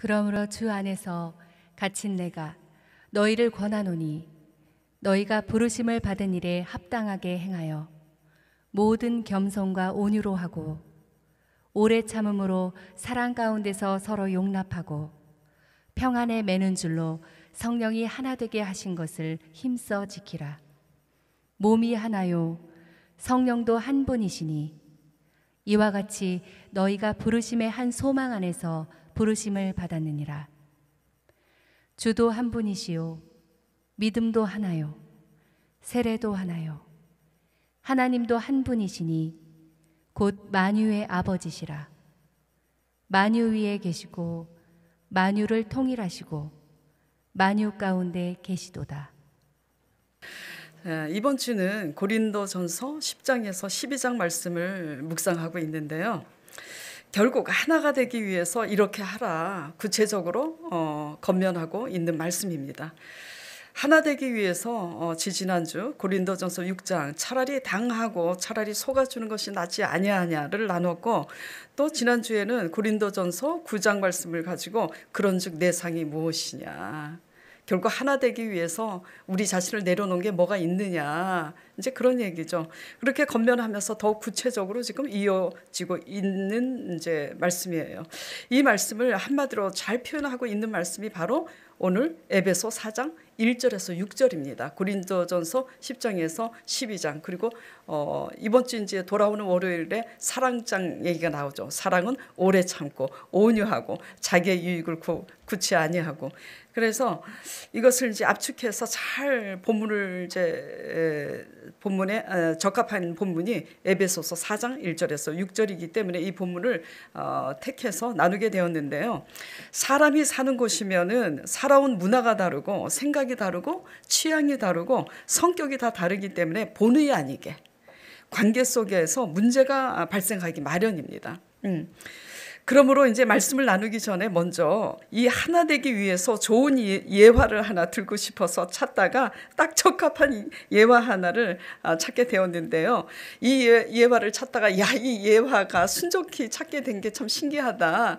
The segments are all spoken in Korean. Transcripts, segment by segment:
그러므로 주 안에서 갇힌 내가 너희를 권하노니 너희가 부르심을 받은 일에 합당하게 행하여 모든 겸손과 온유로 하고 오래 참음으로 사랑 가운데서 서로 용납하고 평안에 매는 줄로 성령이 하나 되게 하신 것을 힘써 지키라. 몸이 하나요 성령도 한 분이시니 이와 같이 너희가 부르심의 한 소망 안에서 부르심을 받았느니라. 주도 한 분이시요 믿음도 하나요 세례도 하나요 하나님도 한 분이시니 곧 만유의 아버지시라. 만유 위에 계시고 만유를 통일하시고 만유 가운데 계시도다. 이번 주는 고린도전서 10장에서 12장 말씀을 묵상하고 있는데요. 결국 하나가 되기 위해서 이렇게 하라 구체적으로 권면하고 있는 말씀입니다. 하나 되기 위해서 지지난주 고린도전서 6장 차라리 당하고 차라리 속아주는 것이 낫지 아니하냐를 나눴고, 또 지난주에는 고린도전서 9장 말씀을 가지고 그런즉 내 상이 무엇이냐, 결국 하나 되기 위해서 우리 자신을 내려놓은 게 뭐가 있느냐, 이제 그런 얘기죠. 그렇게 권면하면서 더욱 구체적으로 지금 이어지고 있는 이제 말씀이에요. 이 말씀을 한마디로 잘 표현하고 있는 말씀이 바로 오늘 에베소 4장 1절에서 6절입니다. 고린도전서 10장에서 12장, 그리고 이번 주 이제 돌아오는 월요일에 사랑장 얘기가 나오죠. 사랑은 오래 참고 온유하고 자기의 유익을 구치 아니하고. 그래서 이것을 이제 압축해서 잘 본문을 이제 본문에 적합한 본문이 에베소서 4장 1절에서 6절이기 때문에 이 본문을 택해서 나누게 되었는데요. 사람이 사는 곳이면은 살아온 문화가 다르고 생각이 다르고 취향이 다르고 성격이 다 다르기 때문에 본의 아니게 관계 속에서 문제가 발생하기 마련입니다. 그러므로 이제 말씀을 나누기 전에 먼저 이 하나 되기 위해서 좋은 예화를 하나 들고 싶어서 찾다가 딱 적합한 예화 하나를 찾게 되었는데요. 이 예화를 찾다가 이 예화가 순조롭게 찾게 된 게 참 신기하다.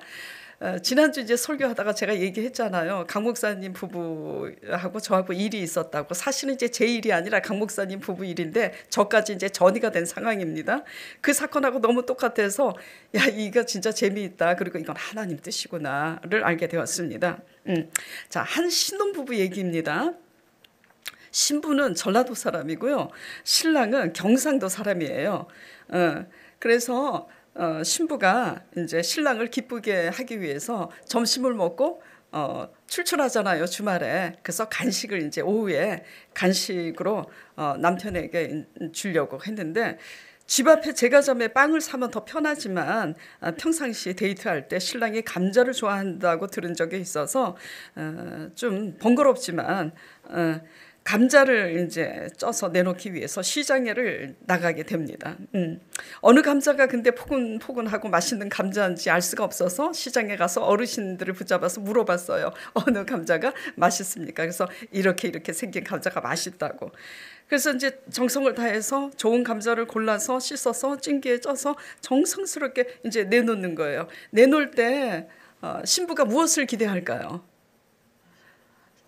지난주 이제 설교하다가 제가 얘기했잖아요. 강 목사님 부부하고 저하고 일이 있었다고. 사실은 이제 제 일이 아니라 강 목사님 부부 일인데 저까지 이제 전이가 된 상황입니다. 그 사건하고 너무 똑같아서 이거 진짜 재미있다. 그리고 이건 하나님 뜻이구나를 알게 되었습니다. 자, 한 신혼부부 얘기입니다. 신부는 전라도 사람이고요. 신랑은 경상도 사람이에요. 그래서 신부가 이제 신랑을 기쁘게 하기 위해서 점심을 먹고 출출하잖아요, 주말에. 그래서 간식을 이제 오후에 간식으로 남편에게 주려고 했는데, 집 앞에 제과점에 빵을 사면 더 편하지만 평상시 데이트할 때 신랑이 감자를 좋아한다고 들은 적이 있어서 좀 번거롭지만 감자를 이제 쪄서 내놓기 위해서 시장에를 나가게 됩니다. 어느 감자가 근데 포근포근하고 맛있는 감자인지 알 수가 없어서 시장에 가서 어르신들을 붙잡아서 물어봤어요. 어느 감자가 맛있습니까? 그래서 이렇게 생긴 감자가 맛있다고. 그래서 이제 정성을 다해서 좋은 감자를 골라서 씻어서 찜기에 쪄서 정성스럽게 이제 내놓는 거예요. 내놓을 때 신부가 무엇을 기대할까요?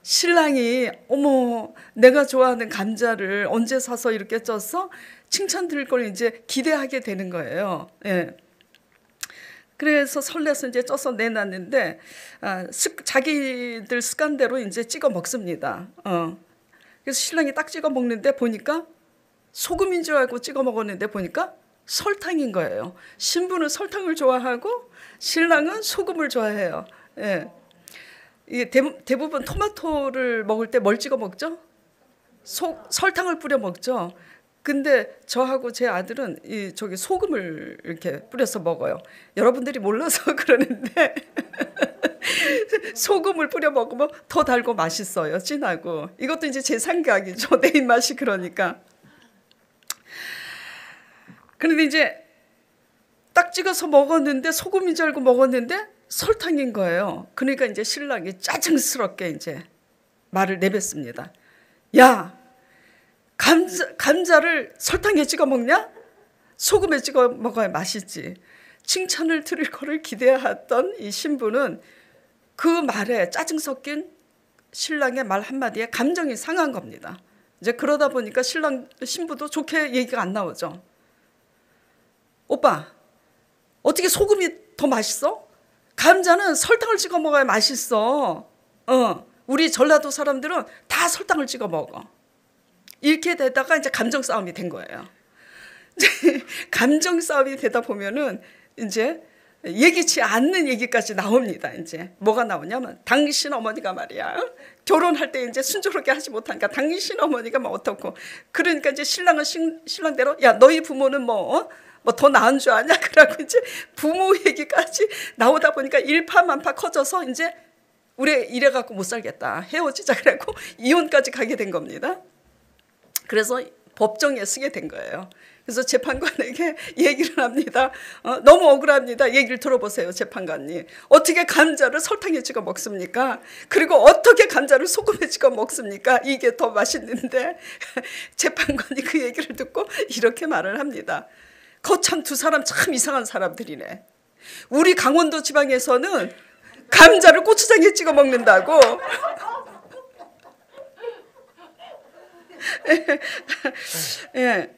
신랑이 어머 내가 좋아하는 감자를 언제 사서 이렇게 쪘어? 칭찬 들을 걸 이제 기대하게 되는 거예요. 예. 그래서 설레서 이제 쪄서 내놨는데 자기들 습관대로 이제 찍어 먹습니다. 그래서 신랑이 딱 찍어 먹는데 보니까 소금인 줄 알고 찍어 먹었는데 보니까 설탕인 거예요. 신부는 설탕을 좋아하고 신랑은 소금을 좋아해요. 예. 이게 대부분 토마토를 먹을 때 뭘 찍어 먹죠? 설탕을 뿌려 먹죠. 근데 저하고 제 아들은 저기 소금을 이렇게 뿌려서 먹어요. 여러분들이 몰라서 그러는데 소금을 뿌려 먹으면 더 달고 맛있어요. 진하고. 이것도 이제 제 생각이죠. 내 입맛이 그러니까. 그런데 이제 딱 찍어서 먹었는데 소금인 줄 알고 먹었는데 설탕인 거예요. 그러니까 이제 신랑이 짜증스럽게 이제 말을 내뱉습니다. 야, 감자를 설탕에 찍어 먹냐? 소금에 찍어 먹어야 맛있지. 칭찬을 들을 거를 기대했던 이 신부는 그 말에 짜증 섞인 신랑의 말 한마디에 감정이 상한 겁니다. 이제 그러다 보니까 신부도 좋게 얘기가 안 나오죠. 오빠, 어떻게 소금이 더 맛있어? 감자는 설탕을 찍어 먹어야 맛있어. 우리 전라도 사람들은 다 설탕을 찍어 먹어. 이렇게 되다가 이제 감정 싸움이 된 거예요. 감정 싸움이 되다 보면은 이제 예기치 않는 얘기까지 나옵니다. 이제 뭐가 나오냐면 당신 어머니가 말이야 결혼할 때 이제 순조롭게 하지 못하니까 당신 어머니가 뭐 어떻고 그러니까 이제 신랑은 신랑대로 야 너희 부모는 뭐 더 나은 줄 아냐 그러고 이제 부모 얘기까지 나오다 보니까 일파만파 커져서 이제 우리 이래 갖고 못 살겠다 헤어지자 그래고 이혼까지 가게 된 겁니다. 그래서 법정에 서게 된 거예요. 그래서 재판관에게 얘기를 합니다. 너무 억울합니다. 얘기를 들어보세요, 재판관님. 어떻게 감자를 설탕에 찍어 먹습니까? 그리고 어떻게 감자를 소금에 찍어 먹습니까? 이게 더 맛있는데 재판관이 그 얘기를 듣고 이렇게 말을 합니다. 거참 두 사람 참 이상한 사람들이네. 우리 강원도 지방에서는 감자를 고추장에 찍어 먹는다고. 예.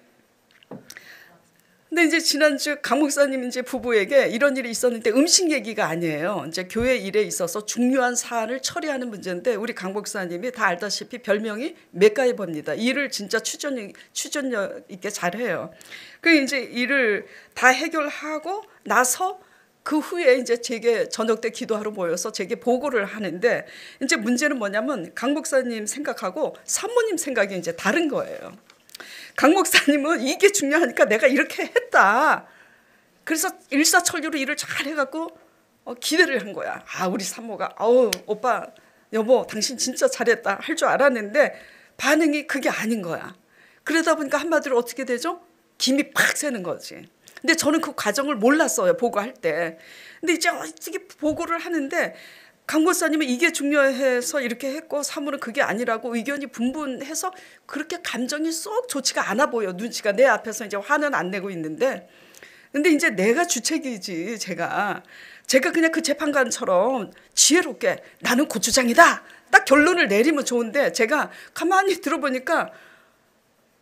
근데 이제 지난주 강 목사님 이제 부부에게 이런 일이 있었는데 음식 얘기가 아니에요. 이제 교회 일에 있어서 중요한 사안을 처리하는 문제인데 우리 강 목사님이 다 알다시피 별명이 맥가이버입니다. 일을 진짜 추진력 있게 잘해요. 그 이제 일을 다 해결하고 나서 그 후에 이제 제게 저녁 때 기도하러 모여서 제게 보고를 하는데 이제 문제는 뭐냐면 강 목사님 생각하고 사모님 생각이 이제 다른 거예요. 강 목사님은 이게 중요하니까 내가 이렇게 했다. 그래서 일사천리로 일을 잘 해갖고 기대를 한 거야. 우리 사모가 오빠 여보 당신 진짜 잘했다 할 줄 알았는데 반응이 그게 아닌 거야. 그러다 보니까 한마디로 어떻게 되죠? 김이 팍 새는 거지. 근데 저는 그 과정을 몰랐어요. 보고할 때. 근데 이제 어떻게 보고를 하는데 강 목사님은 이게 중요해서 이렇게 했고 사모는 그게 아니라고 의견이 분분해서 그렇게 감정이 쏙 좋지가 않아 보여. 눈치가 내 앞에서 이제 화는 안 내고 있는데 근데 이제 내가 주책이지. 제가 그냥 그 재판관처럼 지혜롭게 나는 고추장이다 딱 결론을 내리면 좋은데 제가 가만히 들어보니까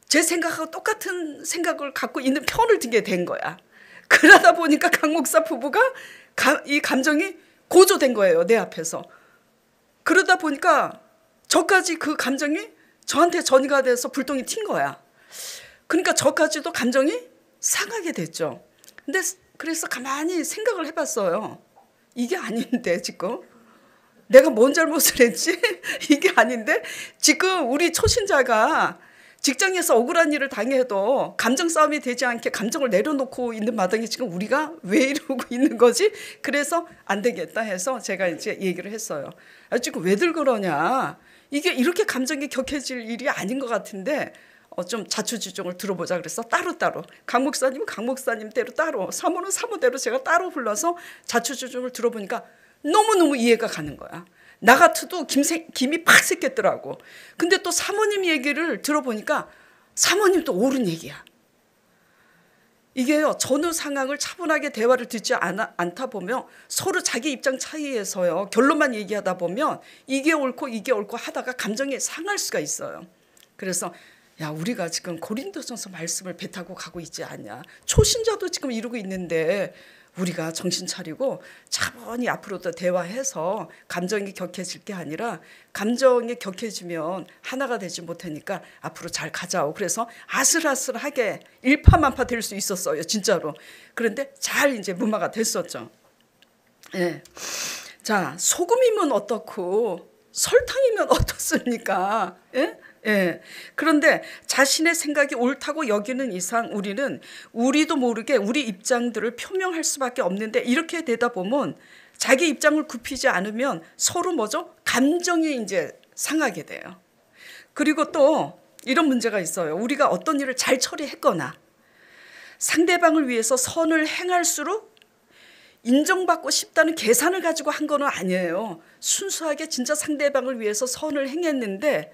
제 생각하고 똑같은 생각을 갖고 있는 편을 들게 된 거야. 그러다 보니까 강 목사 부부가 이 감정이 고조된 거예요. 내 앞에서. 그러다 보니까 저까지 그 감정이 저한테 전이가 돼서 불똥이 튄 거야. 그러니까 저까지도 감정이 상하게 됐죠. 근데 그래서 가만히 생각을 해봤어요. 이게 아닌데 지금 내가 뭔 잘못을 했지? 이게 아닌데 지금 우리 초신자가 직장에서 억울한 일을 당해도 감정 싸움이 되지 않게 감정을 내려놓고 있는 마당에 지금 우리가 왜 이러고 있는 거지? 그래서 안 되겠다 해서 제가 이제 얘기를 했어요. 지금 왜들 그러냐? 이게 이렇게 감정이 격해질 일이 아닌 것 같은데 좀 자초지종을 들어보자 그래서 따로따로 강 목사님은 강 목사님대로 따로 사모는 사모대로 제가 따로 불러서 자초지종을 들어보니까 너무너무 이해가 가는 거야. 나 같아도 김이 팍 새겠더라고. 근데 또 사모님 얘기를 들어보니까 사모님도 옳은 얘기야. 이게요 전후 상황을 차분하게 대화를 듣지 않다 보면 서로 자기 입장 차이에서요 결론만 얘기하다 보면 이게 옳고 하다가 감정이 상할 수가 있어요. 그래서 야 우리가 지금 고린도전서 말씀을 배타고 가고 있지 않냐. 초신자도 지금 이러고 있는데 우리가 정신 차리고 차분히 앞으로도 대화해서 감정이 격해질 게 아니라 감정이 격해지면 하나가 되지 못하니까 앞으로 잘 가자고 그래서 아슬아슬하게 일파만파 될 수 있었어요. 진짜로. 그런데 잘 이제 무마가 됐었죠. 예. 자, 소금이면 어떻고 설탕이면 어떻습니까? 예? 예. 그런데 자신의 생각이 옳다고 여기는 이상 우리도 모르게 우리 입장들을 표명할 수밖에 없는데 이렇게 되다 보면 자기 입장을 굽히지 않으면 서로 뭐죠? 감정이 이제 상하게 돼요. 그리고 또 이런 문제가 있어요. 우리가 어떤 일을 잘 처리했거나 상대방을 위해서 선을 행할수록 인정받고 싶다는 계산을 가지고 한 거는 아니에요. 순수하게 진짜 상대방을 위해서 선을 행했는데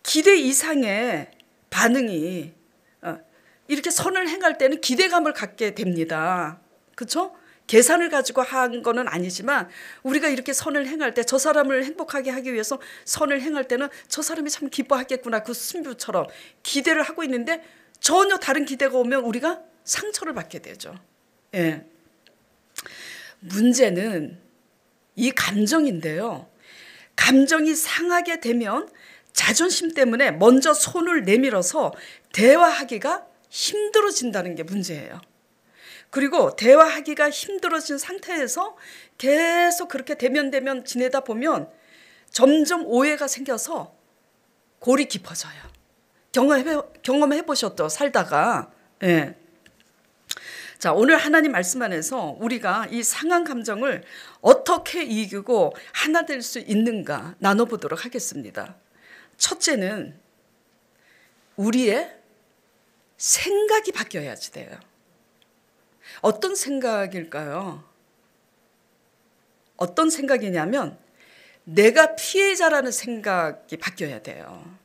기대 이상의 반응이 이렇게 선을 행할 때는 기대감을 갖게 됩니다. 그렇죠? 계산을 가지고 한 거는 아니지만 우리가 이렇게 선을 행할 때 저 사람을 행복하게 하기 위해서 선을 행할 때는 저 사람이 참 기뻐하겠구나 그 순부처럼 기대를 하고 있는데 전혀 다른 기대가 오면 우리가 상처를 받게 되죠. 예. 문제는 이 감정인데요. 감정이 상하게 되면 자존심 때문에 먼저 손을 내밀어서 대화하기가 힘들어진다는 게 문제예요. 그리고 대화하기가 힘들어진 상태에서 계속 그렇게 대면대면 지내다 보면 점점 오해가 생겨서 골이 깊어져요. 경험해 보셨죠? 살다가. 예. 자, 오늘 하나님 말씀 안에서 우리가 이 상한 감정을 어떻게 이기고 하나 될 수 있는가 나눠보도록 하겠습니다. 첫째는 우리의 생각이 바뀌어야지 돼요. 어떤 생각일까요? 어떤 생각이냐면 내가 피해자라는 생각이 바뀌어야 돼요.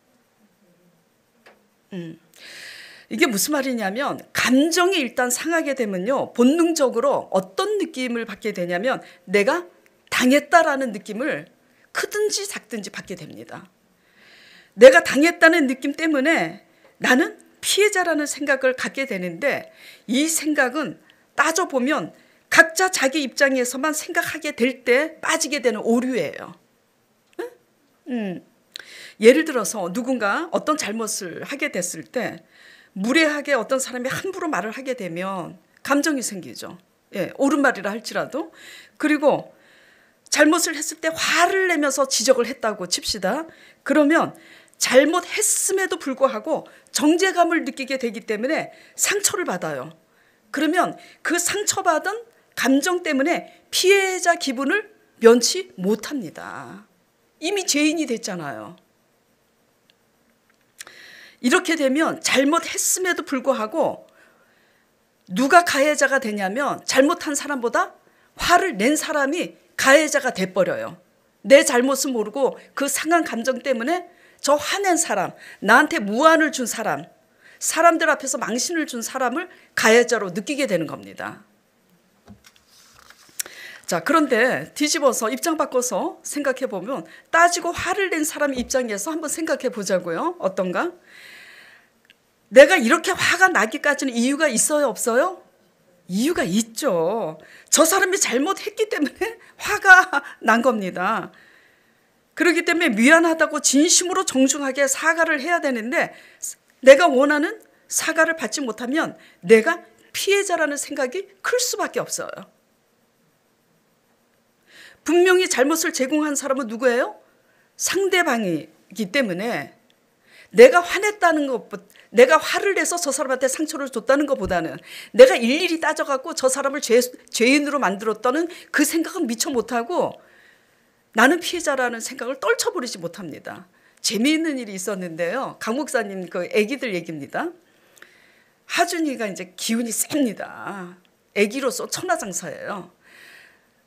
이게 무슨 말이냐면 감정이 일단 상하게 되면요. 본능적으로 어떤 느낌을 받게 되냐면 내가 당했다라는 느낌을 크든지 작든지 받게 됩니다. 내가 당했다는 느낌 때문에 나는 피해자라는 생각을 갖게 되는데 이 생각은 따져보면 각자 자기 입장에서만 생각하게 될 때 빠지게 되는 오류예요. 예를 들어서 누군가 어떤 잘못을 하게 됐을 때 무례하게 어떤 사람이 함부로 말을 하게 되면 감정이 생기죠. 예, 옳은 말이라 할지라도. 그리고 잘못을 했을 때 화를 내면서 지적을 했다고 칩시다. 그러면 잘못했음에도 불구하고 정죄감을 느끼게 되기 때문에 상처를 받아요. 그러면 그 상처받은 감정 때문에 피해자 기분을 면치 못합니다. 이미 죄인이 됐잖아요. 이렇게 되면 잘못했음에도 불구하고 누가 가해자가 되냐면 잘못한 사람보다 화를 낸 사람이 가해자가 돼버려요. 내 잘못은 모르고 그 상한 감정 때문에 저 화낸 사람, 나한테 무안을 준 사람, 사람들 앞에서 망신을 준 사람을 가해자로 느끼게 되는 겁니다. 자, 그런데 뒤집어서 입장 바꿔서 생각해 보면 따지고 화를 낸 사람 입장에서 한번 생각해 보자고요. 어떤가? 내가 이렇게 화가 나기까지는 이유가 있어요, 없어요? 이유가 있죠. 저 사람이 잘못했기 때문에 화가 난 겁니다. 그렇기 때문에 미안하다고 진심으로 정중하게 사과를 해야 되는데 내가 원하는 사과를 받지 못하면 내가 피해자라는 생각이 클 수밖에 없어요. 분명히 잘못을 제공한 사람은 누구예요? 상대방이기 때문에 내가 화냈다는 것보다 내가 화를 내서 저 사람한테 상처를 줬다는 것보다는 내가 일일이 따져갖고 저 사람을 죄인으로 만들었다는 그 생각은 미처 못하고 나는 피해자라는 생각을 떨쳐버리지 못합니다. 재미있는 일이 있었는데요. 강 목사님 그 아기들 얘기입니다. 하준이가 이제 기운이 셉니다. 아기로서 천하장사예요.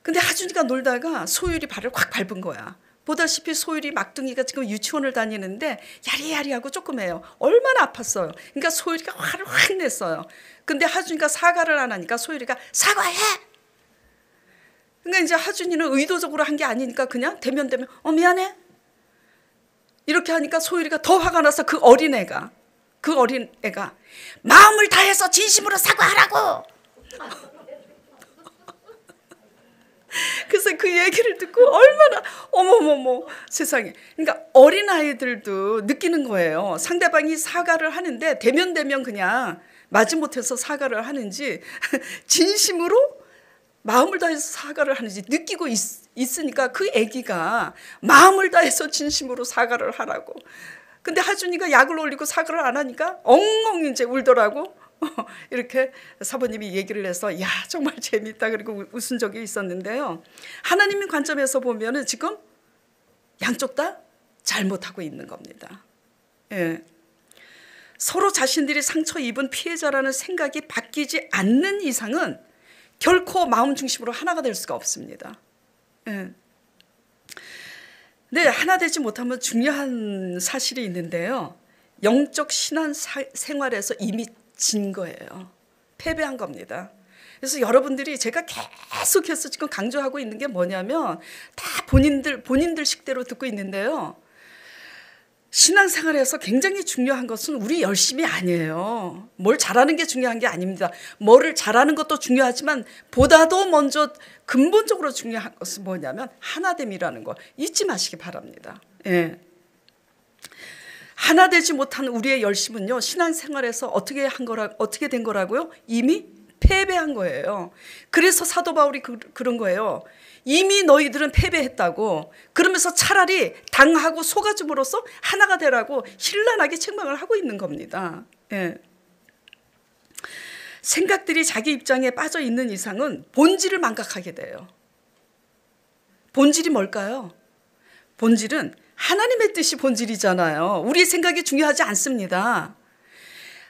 근데 하준이가 놀다가 소율이 발을 확 밟은 거야. 보다시피 소율이 막둥이가 지금 유치원을 다니는데 야리야리하고 조그매요. 얼마나 아팠어요. 그러니까 소율이가 화를 확 냈어요. 근데 하준이가 사과를 안 하니까 소율이가 사과해! 그러니까 이제 하준이는 의도적으로 한 게 아니니까 그냥 대면대면 미안해. 이렇게 하니까 소율이가 더 화가 나서 그 어린애가 마음을 다해서 진심으로 사과하라고. 그래서 그 얘기를 듣고 얼마나 어머머머 세상에. 그러니까 어린아이들도 느끼는 거예요. 상대방이 사과를 하는데 대면대면 그냥 마지못해서 사과를 하는지 진심으로 마음을 다해서 사과를 하는지 느끼고 있으니까 그 아기가 마음을 다해서 진심으로 사과를 하라고. 근데 하준이가 약을 올리고 사과를 안 하니까 엉엉 이제 울더라고. 이렇게 사모님이 얘기를 해서 야 정말 재밌다 그리고 웃은 적이 있었는데요. 하나님의 관점에서 보면은 지금 양쪽 다 잘못하고 있는 겁니다. 예. 서로 자신들이 상처 입은 피해자라는 생각이 바뀌지 않는 이상은 결코 마음 중심으로 하나가 될 수가 없습니다. 예. 네, 하나 되지 못하면 중요한 사실이 있는데요. 영적 신앙 생활에서 이미 진 거예요. 패배한 겁니다. 그래서 여러분들이 제가 계속해서 지금 강조하고 있는 게 뭐냐면 다 본인들 식대로 듣고 있는데요. 신앙생활에서 굉장히 중요한 것은 우리 열심이 아니에요. 뭘 잘하는 게 중요한 게 아닙니다. 뭐를 잘하는 것도 중요하지만 보다도 먼저 근본적으로 중요한 것은 뭐냐면 하나됨이라는 거 잊지 마시기 바랍니다. 예. 하나 되지 못한 우리의 열심은요, 신앙생활에서 어떻게 된 거라고요? 이미 패배한 거예요. 그래서 사도 바울이 그런 거예요. 이미 너희들은 패배했다고. 그러면서 차라리 당하고 속아줌으로써 하나가 되라고 신랄하게 책망을 하고 있는 겁니다. 예. 생각들이 자기 입장에 빠져 있는 이상은 본질을 망각하게 돼요. 본질이 뭘까요? 본질은 하나님의 뜻이 본질이잖아요. 우리의 생각이 중요하지 않습니다.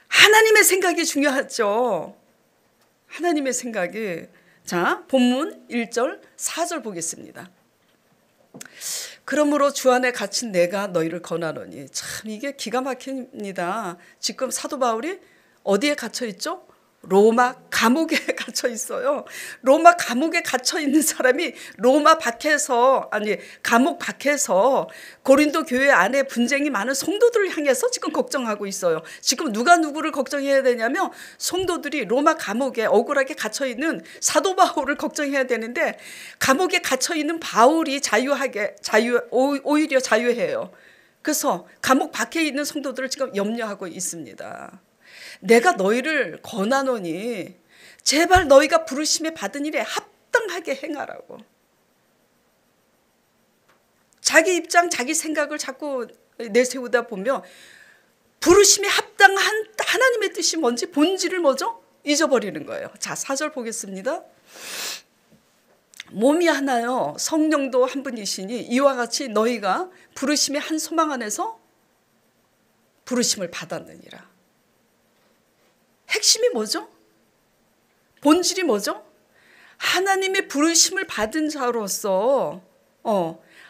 하나님의 생각이 중요하죠. 하나님의 생각이. 자, 본문 1절 4절 보겠습니다. 그러므로 주 안에 갇힌 내가 너희를 권하노니. 참 이게 기가 막힙니다. 지금 사도 바울이 어디에 갇혀 있죠? 로마 감옥에 갇혀 있어요. 로마 감옥에 갇혀 있는 사람이 감옥 밖에서 고린도 교회 안에 분쟁이 많은 성도들을 향해서 지금 걱정하고 있어요. 지금 누가 누구를 걱정해야 되냐면 성도들이 로마 감옥에 억울하게 갇혀 있는 사도 바울을 걱정해야 되는데 감옥에 갇혀 있는 바울이 오히려 자유해요. 그래서 감옥 밖에 있는 성도들을 지금 염려하고 있습니다. 내가 너희를 권하노니 제발 너희가 부르심에 받은 일에 합당하게 행하라고. 자기 입장, 자기 생각을 자꾸 내세우다 보면 부르심에 합당한 하나님의 뜻이 뭔지 본질을 뭐죠? 잊어버리는 거예요. 자, 4절 보겠습니다. 몸이 하나요 성령도 한 분이시니 이와 같이 너희가 부르심의 한 소망 안에서 부르심을 받았느니라. 핵심이 뭐죠? 본질이 뭐죠? 하나님의 부르심을 받은 자로서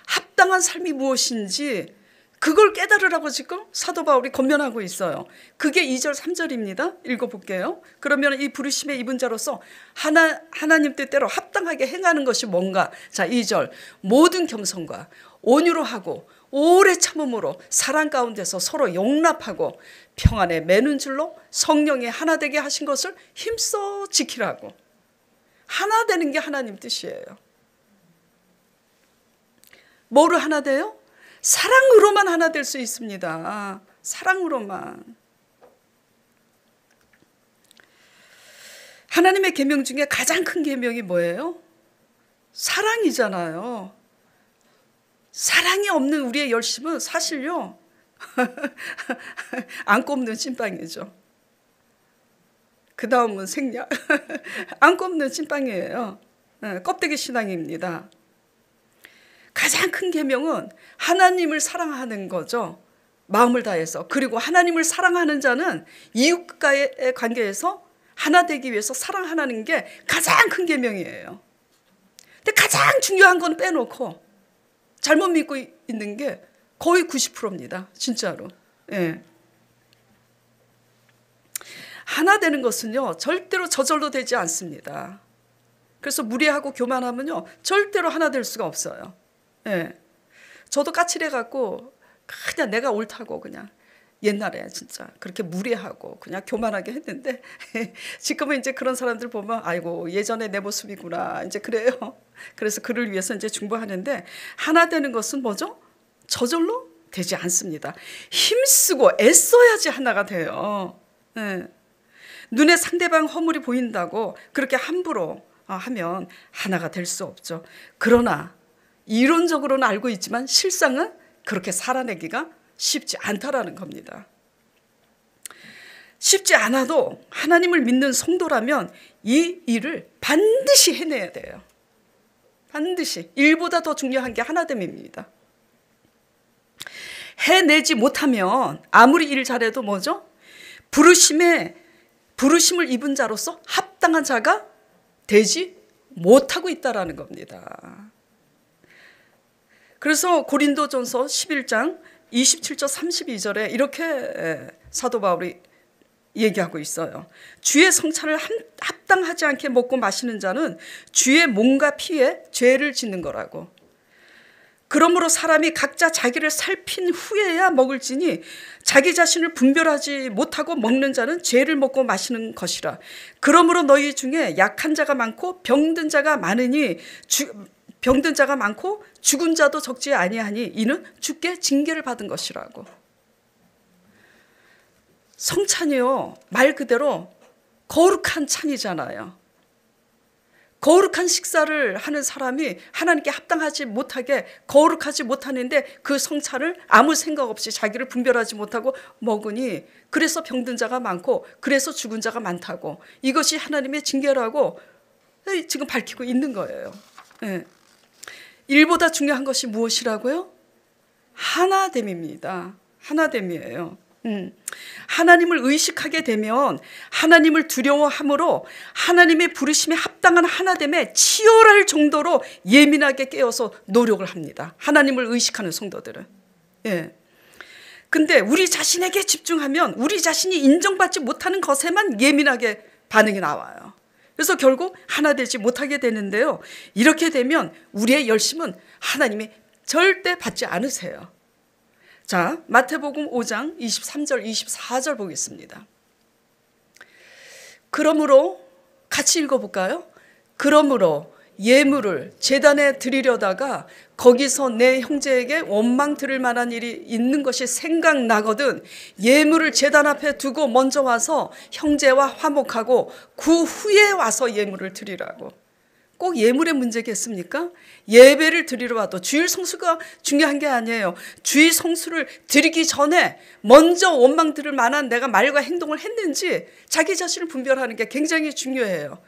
합당한 삶이 무엇인지 그걸 깨달으라고 지금 사도 바울이 권면하고 있어요. 그게 2절 3절입니다. 읽어볼게요. 그러면 이 부르심에 입은 자로서 하나님 뜻대로 합당하게 행하는 것이 뭔가. 자, 2절 모든 겸손과 온유로 하고 오래 참음으로 사랑 가운데서 서로 용납하고 평안에 매는 줄로 성령이 하나 되게 하신 것을 힘써 지키라고. 하나 되는 게 하나님 뜻이에요. 뭐로 하나 돼요? 사랑으로만 하나 될 수 있습니다. 사랑으로만. 하나님의 계명 중에 가장 큰 계명이 뭐예요? 사랑이잖아요. 사랑이 없는 우리의 열심은 사실요 안 꼽는 찐빵이죠. 그 다음은 생략. 안 꼽는 찐빵이에요. 껍데기 신앙입니다. 가장 큰 계명은 하나님을 사랑하는 거죠. 마음을 다해서. 그리고 하나님을 사랑하는 자는 이웃과의 관계에서 하나 되기 위해서 사랑하는 게 가장 큰 계명이에요. 근데 가장 중요한 건 빼놓고 잘못 믿고 있는 게 거의 90%입니다. 진짜로. 예. 하나 되는 것은요 절대로 저절로 되지 않습니다. 그래서 무례하고 교만하면요 절대로 하나 될 수가 없어요. 예. 저도 까칠해갖고 그냥 내가 옳다고 그냥 옛날에 진짜 그렇게 무례하고 그냥 교만하게 했는데 지금은 이제 그런 사람들 보면 아이고 예전에 내 모습이구나 이제 그래요. 그래서 그를 위해서 이제 중보하는데 하나 되는 것은 뭐죠? 저절로 되지 않습니다. 힘쓰고 애써야지 하나가 돼요. 네. 눈에 상대방 허물이 보인다고 그렇게 함부로 하면 하나가 될 수 없죠. 그러나 이론적으로는 알고 있지만 실상은 그렇게 살아내기가 쉽지 않다라는 겁니다. 쉽지 않아도 하나님을 믿는 성도라면 이 일을 반드시 해내야 돼요. 반드시. 일보다 더 중요한 게 하나됨입니다. 해내지 못하면 아무리 일 잘해도 뭐죠? 부르심을 입은 자로서 합당한 자가 되지 못하고 있다라는 겁니다. 그래서 고린도전서 11장 27절 32절에 이렇게 사도 바울이 얘기하고 있어요. 주의 성찬을 합당하지 않게 먹고 마시는 자는 주의 몸과 피에 죄를 짓는 거라고. 그러므로 사람이 각자 자기를 살핀 후에야 먹을지니 자기 자신을 분별하지 못하고 먹는 자는 죄를 먹고 마시는 것이라. 그러므로 너희 중에 약한 자가 많고 병든 자가 많으니 병든 자가 많고 죽은 자도 적지 아니하니 이는 주께 징계를 받은 것이라고. 성찬이요, 말 그대로 거룩한 찬이잖아요. 거룩한 식사를 하는 사람이 하나님께 합당하지 못하게 거룩하지 못하는데 그 성찬을 아무 생각 없이 자기를 분별하지 못하고 먹으니 그래서 병든 자가 많고 그래서 죽은 자가 많다고. 이것이 하나님의 징계라고 지금 밝히고 있는 거예요. 네. 일보다 중요한 것이 무엇이라고요? 하나됨입니다. 하나됨이에요. 하나님을 의식하게 되면 하나님을 두려워함으로 하나님의 부르심에 합당한 하나됨에 치열할 정도로 예민하게 깨어서 노력을 합니다. 하나님을 의식하는 성도들은. 예. 근데 우리 자신에게 집중하면 우리 자신이 인정받지 못하는 것에만 예민하게 반응이 나와요. 그래서 결국 하나 되지 못하게 되는데요. 이렇게 되면 우리의 열심은 하나님이 절대 받지 않으세요. 자, 마태복음 5장 23절 24절 보겠습니다. 그러므로 같이 읽어볼까요? 그러므로 예물을 제단에 드리려다가 거기서 내 형제에게 원망 들을 만한 일이 있는 것이 생각나거든 예물을 제단 앞에 두고 먼저 와서 형제와 화목하고 그 후에 와서 예물을 드리라고. 꼭 예물의 문제겠습니까? 예배를 드리러 와도 주일 성수가 중요한 게 아니에요. 주일 성수를 드리기 전에 먼저 원망 들을 만한 내가 말과 행동을 했는지 자기 자신을 분별하는 게 굉장히 중요해요.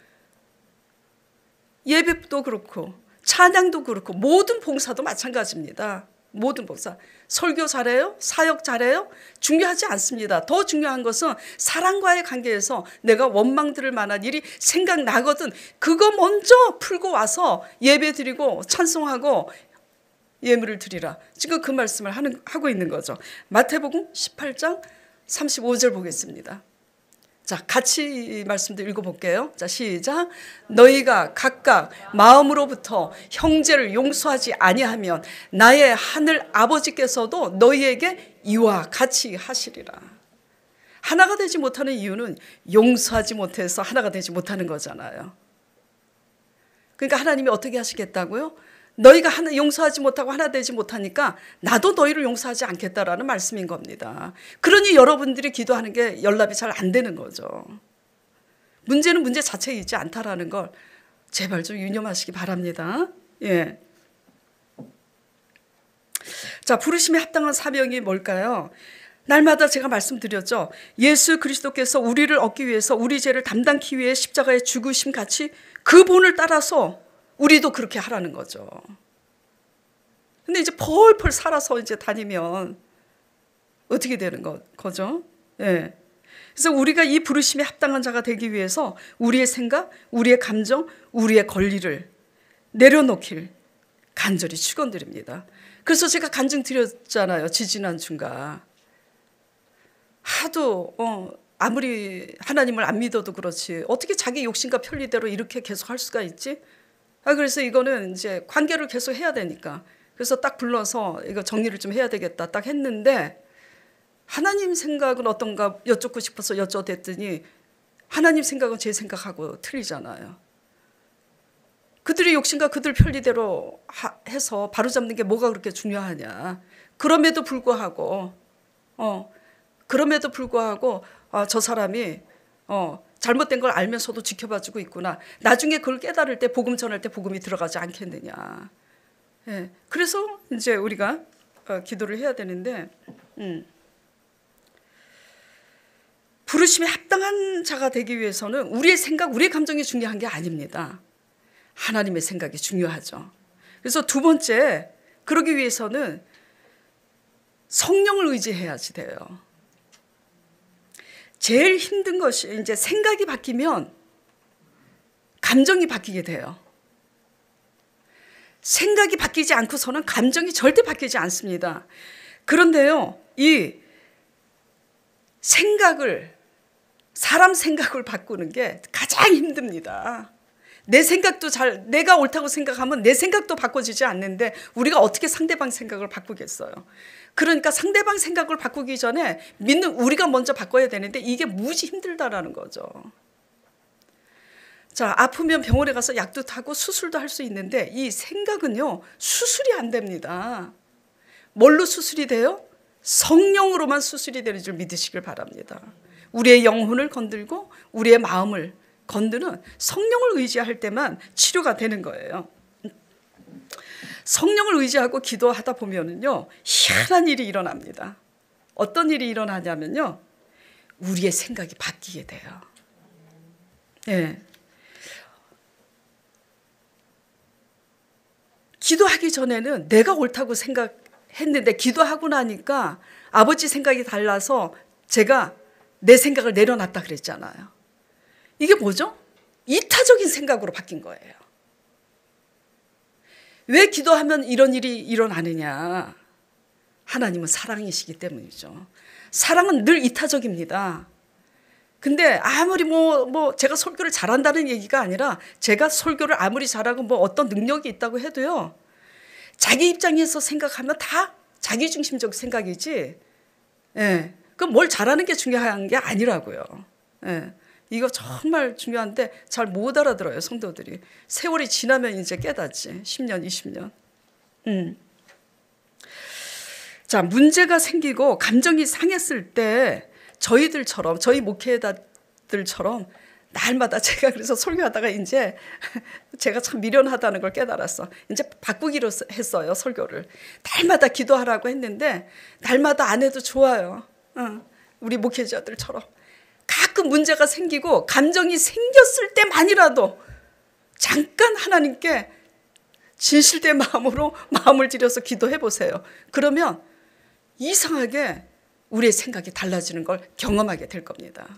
예배도 그렇고 찬양도 그렇고 모든 봉사도 마찬가지입니다. 모든 봉사. 설교 잘해요? 사역 잘해요? 중요하지 않습니다. 더 중요한 것은 사랑과의 관계에서 내가 원망 들을 만한 일이 생각나거든 그거 먼저 풀고 와서 예배 드리고 찬송하고 예물을 드리라. 지금 그 말씀을 하고 있는 거죠. 마태복음 18장 35절 보겠습니다. 자, 같이 이 말씀도 읽어볼게요. 자, 시작. 너희가 각각 마음으로부터 형제를 용서하지 아니하면 나의 하늘 아버지께서도 너희에게 이와 같이 하시리라. 하나가 되지 못하는 이유는 용서하지 못해서 하나가 되지 못하는 거잖아요. 그러니까 하나님이 어떻게 하시겠다고요? 너희가 용서하지 못하고 하나 되지 못하니까 나도 너희를 용서하지 않겠다라는 말씀인 겁니다. 그러니 여러분들이 기도하는 게 연락이 잘 안 되는 거죠. 문제는 문제 자체에 있지 않다라는 걸 제발 좀 유념하시기 바랍니다. 예. 자, 부르심에 합당한 사명이 뭘까요? 날마다 제가 말씀드렸죠. 예수 그리스도께서 우리를 얻기 위해서 우리 죄를 담당기 위해 십자가에 죽으심 같이 그 본을 따라서 우리도 그렇게 하라는 거죠. 근데 이제 펄펄 살아서 이제 다니면 어떻게 되는 거죠? 예. 그래서 우리가 이 부르심에 합당한 자가 되기 위해서 우리의 생각, 우리의 감정, 우리의 권리를 내려놓길 간절히 축원드립니다. 그래서 제가 간증 드렸잖아요. 지지난주인가. 하도 아무리 하나님을 안 믿어도 그렇지 어떻게 자기 욕심과 편리대로 이렇게 계속 할 수가 있지? 그래서 이거는 이제 관계를 계속 해야 되니까 그래서 딱 불러서 이거 정리를 좀 해야 되겠다 딱 했는데 하나님 생각은 어떤가 여쭙고 싶어서 여쭤댔더니 하나님 생각은 제 생각하고 틀리잖아요. 그들의 욕심과 그들 편리대로 해서 바로잡는 게 뭐가 그렇게 중요하냐. 그럼에도 불구하고 저 사람이 잘못된 걸 알면서도 지켜봐주고 있구나. 나중에 그걸 깨달을 때 복음 전할 때 복음이 들어가지 않겠느냐. 예, 그래서 이제 우리가 기도를 해야 되는데 부르심에 합당한 자가 되기 위해서는 우리의 생각, 우리의 감정이 중요한 게 아닙니다. 하나님의 생각이 중요하죠. 그래서 두 번째, 그러기 위해서는 성령을 의지해야지 돼요. 제일 힘든 것이 이제 생각이 바뀌면 감정이 바뀌게 돼요. 생각이 바뀌지 않고서는 감정이 절대 바뀌지 않습니다. 그런데요, 이 생각을 사람 생각을 바꾸는 게 가장 힘듭니다. 내 생각도 내가 옳다고 생각하면 내 생각도 바꿔지지 않는데 우리가 어떻게 상대방 생각을 바꾸겠어요. 그러니까 상대방 생각을 바꾸기 전에 믿는 우리가 먼저 바꿔야 되는데 이게 무지 힘들다라는 거죠. 자, 아프면 병원에 가서 약도 타고 수술도 할 수 있는데 이 생각은요, 수술이 안 됩니다. 뭘로 수술이 돼요? 성령으로만 수술이 되는 줄 믿으시길 바랍니다. 우리의 영혼을 건들고 우리의 마음을 건드는 성령을 의지할 때만 치료가 되는 거예요. 성령을 의지하고 기도하다 보면은요, 희한한 일이 일어납니다. 어떤 일이 일어나냐면요, 우리의 생각이 바뀌게 돼요. 예. 기도하기 전에는 내가 옳다고 생각했는데 기도하고 나니까 아버지 생각이 달라서 제가 내 생각을 내려놨다 그랬잖아요. 이게 뭐죠? 이타적인 생각으로 바뀐 거예요. 왜 기도하면 이런 일이 일어나느냐? 하나님은 사랑이시기 때문이죠. 사랑은 늘 이타적입니다. 근데 아무리 제가 설교를 잘한다는 얘기가 아니라 제가 설교를 아무리 잘하고 어떤 능력이 있다고 해도요, 자기 입장에서 생각하면 다 자기중심적 생각이지, 예. 그럼 뭘 잘하는 게 중요한 게 아니라고요. 예. 이거 정말 중요한데 잘 못 알아들어요, 성도들이. 세월이 지나면 이제 깨닫지. 10년, 20년. 자, 문제가 생기고 감정이 상했을 때 저희들처럼, 저희 목회자들처럼 날마다 제가 그래서 설교하다가 이제 제가 참 미련하다는 걸 깨달았어. 이제 바꾸기로 했어요, 설교를. 날마다 기도하라고 했는데 날마다 안 해도 좋아요. 우리 목회자들처럼. 가끔 문제가 생기고 감정이 생겼을 때만이라도 잠깐 하나님께 진실된 마음으로 마음을 들여서 기도해 보세요. 그러면 이상하게 우리의 생각이 달라지는 걸 경험하게 될 겁니다.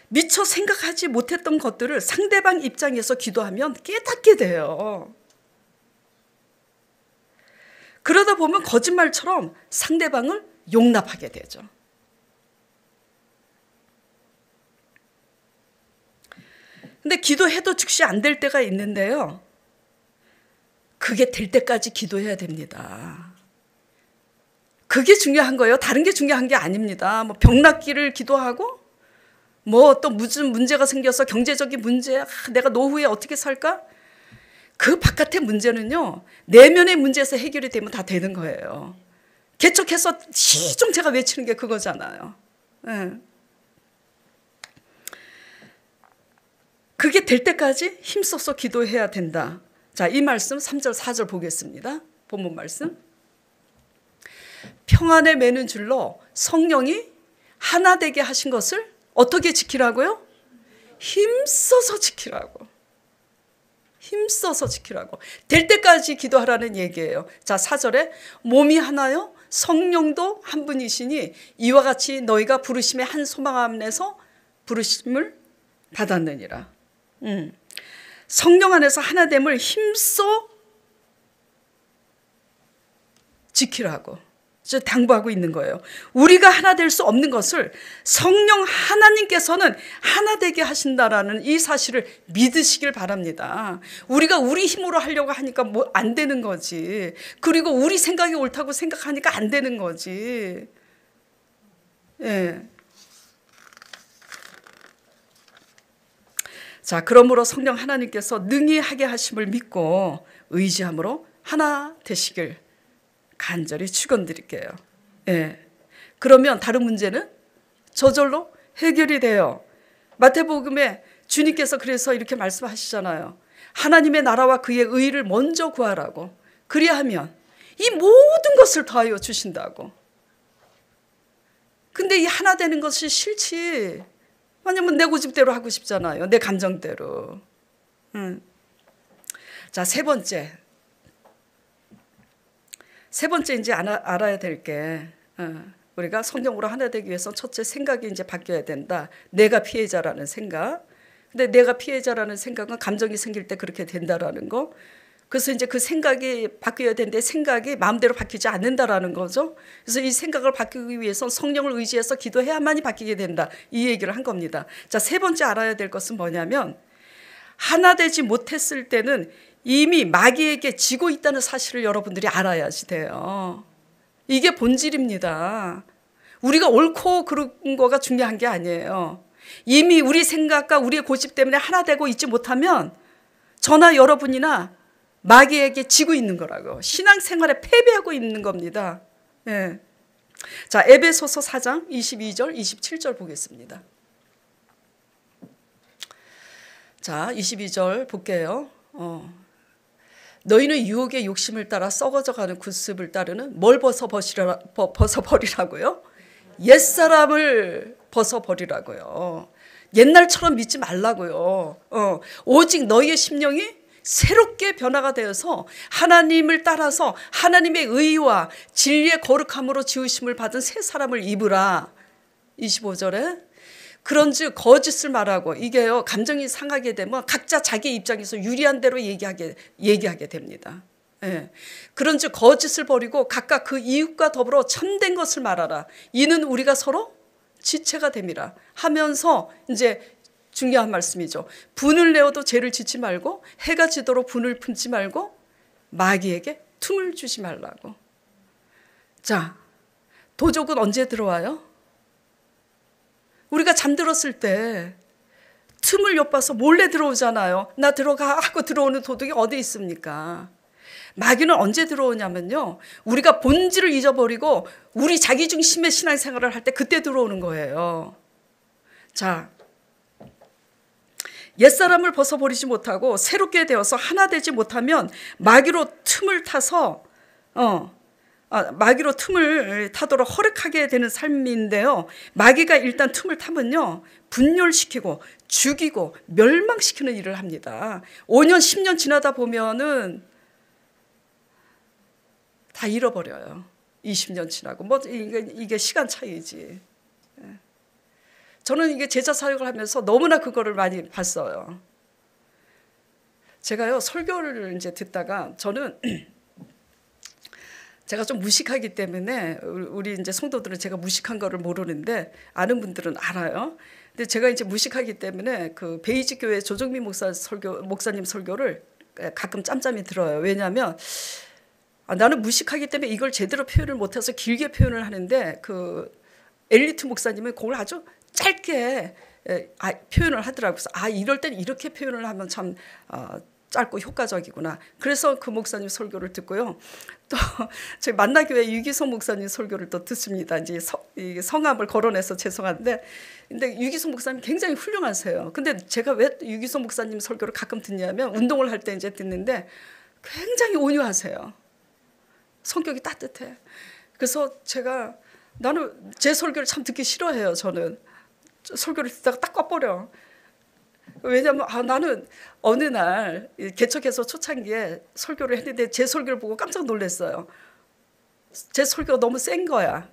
미처 생각하지 못했던 것들을 상대방 입장에서 기도하면 깨닫게 돼요. 그러다 보면 거짓말처럼 상대방을 용납하게 되죠. 근데 기도해도 즉시 안 될 때가 있는데요, 그게 될 때까지 기도해야 됩니다. 그게 중요한 거예요. 다른 게 중요한 게 아닙니다. 병 낫기를 기도하고 또 무슨 문제가 생겨서 경제적인 문제, 내가 노후에 어떻게 살까? 그 바깥의 문제는요, 내면의 문제에서 해결이 되면 다 되는 거예요. 개척해서 시종 제가 외치는 게 그거잖아요. 네. 그게 될 때까지 힘써서 기도해야 된다. 자, 이 말씀 3절 4절 보겠습니다. 본문 말씀. 평안에 매는 줄로 성령이 하나 되게 하신 것을 어떻게 지키라고요? 힘써서 지키라고. 힘써서 지키라고. 될 때까지 기도하라는 얘기예요. 자, 4절에 몸이 하나요? 성령도 한 분이시니 이와 같이 너희가 부르심의 한 소망 안에서 부르심을 받았느니라. 성령 안에서 하나됨을 힘써 지키라고 당부하고 있는 거예요. 우리가 하나 될 수 없는 것을 성령 하나님께서는 하나 되게 하신다라는 이 사실을 믿으시길 바랍니다. 우리가 우리 힘으로 하려고 하니까 안 되는 거지. 그리고 우리 생각이 옳다고 생각하니까 안 되는 거지. 예. 자, 그러므로 성령 하나님께서 능히 하게 하심을 믿고 의지함으로 하나 되시길 간절히 축원드릴게요. 예. 그러면 다른 문제는 저절로 해결이 돼요. 마태복음에 주님께서 그래서 이렇게 말씀하시잖아요. 하나님의 나라와 그의 의를 먼저 구하라고. 그리하면 이 모든 것을 더하여 주신다고. 근데 이 하나 되는 것이 싫지. 왜냐면 내 고집대로 하고 싶잖아요. 내 감정대로. 자, 세 번째 이제 알아야 될 게, 우리가 성령으로 하나 되기 위해서 첫째 생각이 이제 바뀌어야 된다. 내가 피해자라는 생각. 근데 내가 피해자라는 생각은 감정이 생길 때 그렇게 된다라는 거. 그래서 이제 그 생각이 바뀌어야 되는데 생각이 마음대로 바뀌지 않는다라는 거죠. 그래서 이 생각을 바뀌기 위해서 성령을 의지해서 기도해야만이 바뀌게 된다. 이 얘기를 한 겁니다. 자, 세 번째 알아야 될 것은 뭐냐면 하나 되지 못했을 때는 이미 마귀에게 지고 있다는 사실을 여러분들이 알아야지 돼요. 이게 본질입니다. 우리가 옳고 그런 거가 중요한 게 아니에요. 이미 우리 생각과 우리의 고집 때문에 하나 되고 있지 못하면 저나 여러분이나 마귀에게 지고 있는 거라고. 신앙생활에 패배하고 있는 겁니다. 예. 자, 에베소서 4장 22절 27절 보겠습니다. 자, 22절 볼게요. 너희는 유혹의 욕심을 따라 썩어져가는 구습을 따르는 뭘 벗어버리라고요? 옛사람을 벗어버리라고요. 옛날처럼 믿지 말라고요. 오직 너희의 심령이 새롭게 변화가 되어서 하나님을 따라서 하나님의 의와 진리의 거룩함으로 지으심을 받은 새 사람을 입으라. 25절에 그런즉 거짓을 말하고, 이게요 감정이 상하게 되면 각자 자기 입장에서 유리한 대로 얘기하게 됩니다. 예. 그런즉 거짓을 버리고 각각 그 이웃과 더불어 참된 것을 말하라. 이는 우리가 서로 지체가 됨이라 하면서 이제 중요한 말씀이죠. 분을 내어도 죄를 짓지 말고 해가 지도록 분을 품지 말고 마귀에게 틈을 주지 말라고. 자, 도적은 언제 들어와요? 우리가 잠들었을 때 틈을 엿봐서 몰래 들어오잖아요. 나 들어가 하고 들어오는 도둑이 어디 있습니까? 마귀는 언제 들어오냐면요, 우리가 본질을 잊어버리고 우리 자기 중심의 신앙생활을 할 때 그때 들어오는 거예요. 자, 옛사람을 벗어버리지 못하고 새롭게 되어서 하나 되지 못하면 마귀로 틈을 타서 마귀로 틈을 타도록 허락하게 되는 삶인데요. 마귀가 일단 틈을 타면요, 분열시키고 죽이고 멸망시키는 일을 합니다. 5년 10년 지나다 보면은 다 잃어버려요. 20년 지나고 뭐 이게 시간 차이지. 저는 이게 제자 사역을 하면서 너무나 그거를 많이 봤어요. 제가요 설교를 이제 듣다가 저는 제가 좀 무식하기 때문에 우리 이제 성도들은 제가 무식한 거를 모르는데 아는 분들은 알아요. 근데 제가 이제 무식하기 때문에 그 베이직 교회 조정민 목사님 설교를 가끔 짬짬이 들어요. 왜냐하면 나는 무식하기 때문에 이걸 제대로 표현을 못해서 길게 표현을 하는데 그 엘리트 목사님은 그걸 아주 짧게 표현을 하더라고요. 그래서 이럴 땐 이렇게 표현을 하면 참 짧고 효과적이구나. 그래서 그 목사님 설교를 듣고요. 또 저희 만나교회 유기성 목사님 설교를 또 듣습니다. 이제 성함을 거론해서 죄송한데, 근데 유기성 목사님 굉장히 훌륭하세요. 근데 제가 왜 유기성 목사님 설교를 가끔 듣냐면 운동을 할 때 이제 듣는데 굉장히 온유하세요. 성격이 따뜻해. 그래서 나는 제 설교를 참 듣기 싫어해요. 저는 설교를 듣다가 딱 꺼버려. 왜냐하면 나는 어느 날 개척해서 초창기에 설교를 했는데 제 설교를 보고 깜짝 놀랐어요. 제 설교가 너무 센 거야.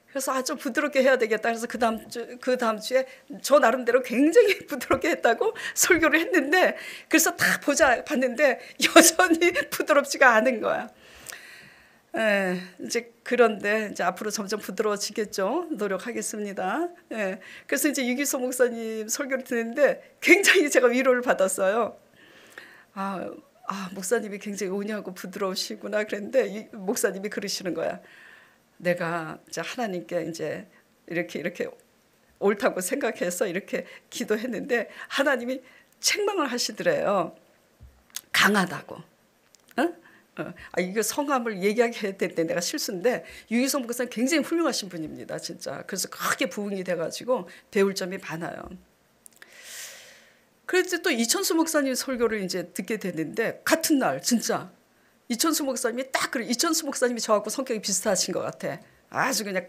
그래서 좀 부드럽게 해야 되겠다. 그래서 그 다음 주에 저 나름대로 굉장히 부드럽게 했다고 설교를 했는데, 그래서 다 봤는데 여전히 부드럽지가 않은 거야. 이제 그런데 이제 앞으로 점점 부드러워지겠죠. 노력하겠습니다. 그래서 이제 유기소 목사님 설교를 듣는데 굉장히 제가 위로를 받았어요. 목사님이 굉장히 온유하고 부드러우시구나 그랬는데 목사님이 그러시는 거야. 내가 이제 하나님께 이제 이렇게 옳다고 생각해서 이렇게 기도했는데 하나님이 책망을 하시더래요. 강하다고. 이거 성함을 얘기하게 됐는데 내가 실수인데 유기성 목사님 굉장히 훌륭하신 분입니다. 진짜. 그래서 크게 부흥이 돼가지고 배울 점이 많아요. 그래서 또 이천수 목사님 설교를 이제 듣게 됐는데 같은 날 진짜 이천수 목사님이 이천수 목사님이 저하고 성격이 비슷하신 것 같아. 아주 그냥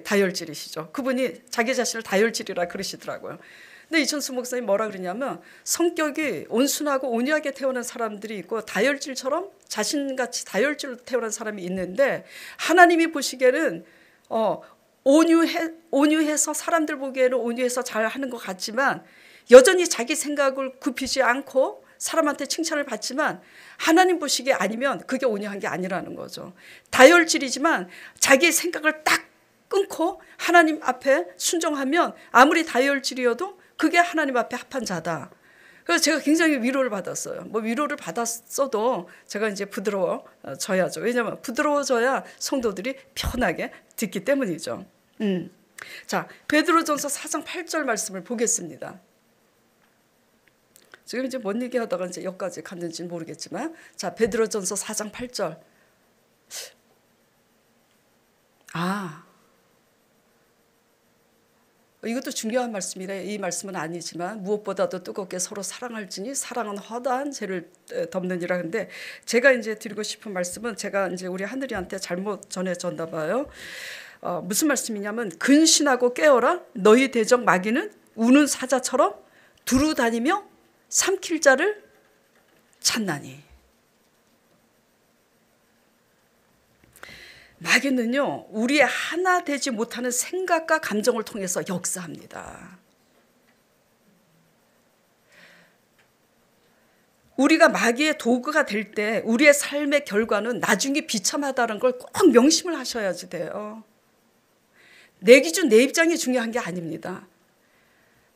다혈질이시죠. 그분이 자기 자신을 다혈질이라 그러시더라고요. 근데 이천수 목사님 뭐라 그러냐면 성격이 온순하고 온유하게 태어난 사람들이 있고 다혈질처럼 자신같이 다혈질로 태어난 사람이 있는데 하나님이 보시기에는 온유해서 사람들 보기에는 온유해서 잘하는 것 같지만 여전히 자기 생각을 굽히지 않고 사람한테 칭찬을 받지만 하나님 보시기에 아니면 그게 온유한 게 아니라는 거죠. 다혈질이지만 자기의 생각을 딱 끊고 하나님 앞에 순종하면 아무리 다혈질이어도 그게 하나님 앞에 합한 자다. 그래서 제가 굉장히 위로를 받았어요. 뭐 위로를 받았어도 제가 이제 부드러워져야죠. 왜냐하면 부드러워져야 성도들이 편하게 듣기 때문이죠. 자, 베드로전서 4장 8절 말씀을 보겠습니다. 지금 이제 뭔 얘기하다가 이제 여기까지 갔는지는 모르겠지만, 자, 베드로전서 4장 8절. 이것도 중요한 말씀이래. 이 말씀은 아니지만 무엇보다도 뜨겁게 서로 사랑할지니 사랑은 허다한 죄를 덮느니라. 근데 제가 이제 드리고 싶은 말씀은 제가 이제 우리 하늘이한테 잘못 전해졌나 봐요. 무슨 말씀이냐면 근신하고 깨어라. 너희 대적 마귀는 우는 사자처럼 두루 다니며 삼킬 자를 찾나니. 마귀는요, 우리의 하나 되지 못하는 생각과 감정을 통해서 역사합니다. 우리가 마귀의 도구가 될 때 우리의 삶의 결과는 나중에 비참하다는 걸 꼭 명심을 하셔야지 돼요. 내 기준, 내 입장이 중요한 게 아닙니다.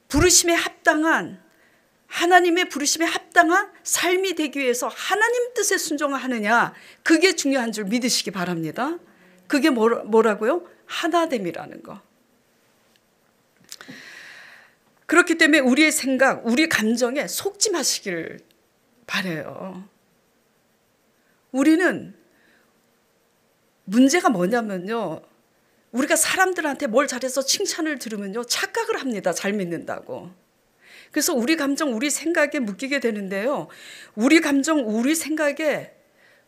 부르심에 합당한, 하나님의 부르심에 합당한 삶이 되기 위해서 하나님 뜻에 순종하느냐, 그게 중요한 줄 믿으시기 바랍니다. 그게 뭐라고요? 하나됨이라는 거. 그렇기 때문에 우리의 생각, 우리 감정에 속지 마시길 바라요. 우리는 문제가 뭐냐면요, 우리가 사람들한테 뭘 잘해서 칭찬을 들으면요 착각을 합니다. 잘 믿는다고. 그래서 우리 감정, 우리 생각에 묶이게 되는데요, 우리 감정, 우리 생각에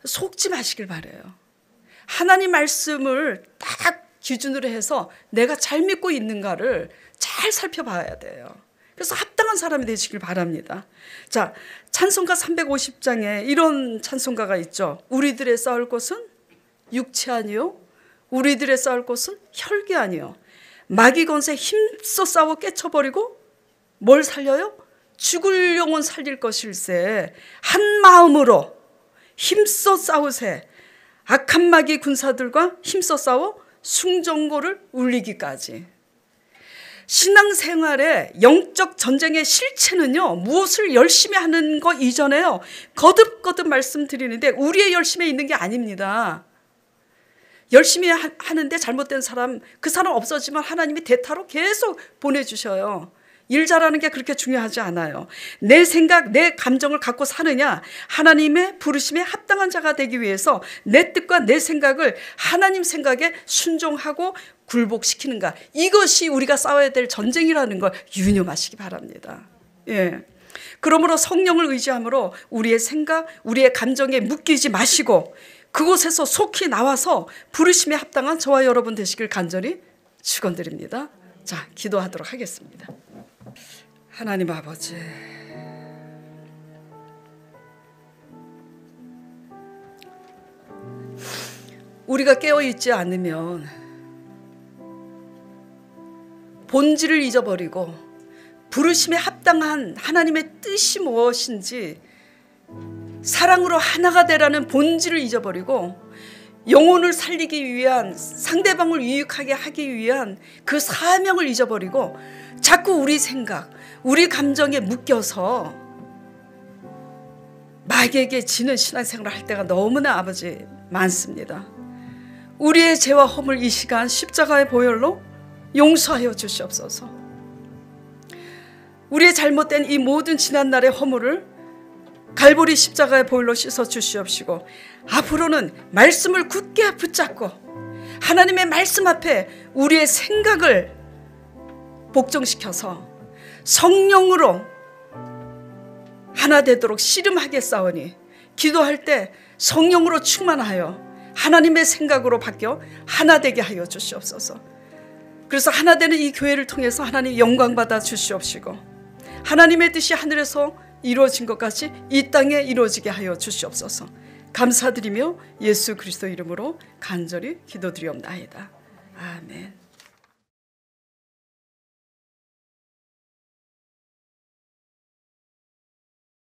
속지 마시길 바라요. 하나님 말씀을 딱 기준으로 해서 내가 잘 믿고 있는가를 잘 살펴봐야 돼요. 그래서 합당한 사람이 되시길 바랍니다. 자, 찬송가 350장에 이런 찬송가가 있죠. 우리들의 싸울 곳은 육체 아니요, 우리들의 싸울 곳은 혈기 아니요, 마귀 건세 힘써 싸워 깨쳐버리고 뭘 살려요? 죽을 영혼 살릴 것일세. 한 마음으로 힘써 싸우세. 악한 마귀 군사들과 힘써 싸워 숭정고를 울리기까지. 신앙생활의 영적 전쟁의 실체는요, 무엇을 열심히 하는 거 이전에요, 거듭거듭 말씀드리는데 우리의 열심에 있는 게 아닙니다. 열심히 하는데 잘못된 사람, 그 사람 없어지면 하나님이 대타로 계속 보내주셔요. 일 잘하는 게 그렇게 중요하지 않아요. 내 생각, 내 감정을 갖고 사느냐, 하나님의 부르심에 합당한 자가 되기 위해서 내 뜻과 내 생각을 하나님 생각에 순종하고 굴복시키는가, 이것이 우리가 싸워야 될 전쟁이라는 걸 유념하시기 바랍니다. 예. 그러므로 성령을 의지함으로 우리의 생각, 우리의 감정에 묶이지 마시고 그곳에서 속히 나와서 부르심에 합당한 저와 여러분 되시길 간절히 축원드립니다. 자, 기도하도록 하겠습니다. 하나님 아버지, 우리가 깨어있지 않으면 본질을 잊어버리고 부르심에 합당한 하나님의 뜻이 무엇인지, 사랑으로 하나가 되라는 본질을 잊어버리고 영혼을 살리기 위한, 상대방을 유익하게 하기 위한 그 사명을 잊어버리고 자꾸 우리 생각, 우리 감정에 묶여서 마귀에게 지는 신앙생활을 할 때가 너무나 아버지 많습니다. 우리의 죄와 허물 이 시간 십자가의 보혈로 용서하여 주시옵소서. 우리의 잘못된 이 모든 지난날의 허물을 갈보리 십자가의 보혈로 씻어 주시옵시고, 앞으로는 말씀을 굳게 붙잡고 하나님의 말씀 앞에 우리의 생각을 복종시켜서 성령으로 하나 되도록 씨름하게 싸우니, 기도할 때 성령으로 충만하여 하나님의 생각으로 바뀌어 하나 되게 하여 주시옵소서. 그래서 하나 되는 이 교회를 통해서 하나님 영광 받아 주시옵시고, 하나님의 뜻이 하늘에서 이루어진 것 같이 이 땅에 이루어지게 하여 주시옵소서. 감사드리며 예수 그리스도 이름으로 간절히 기도드리옵나이다. 아멘.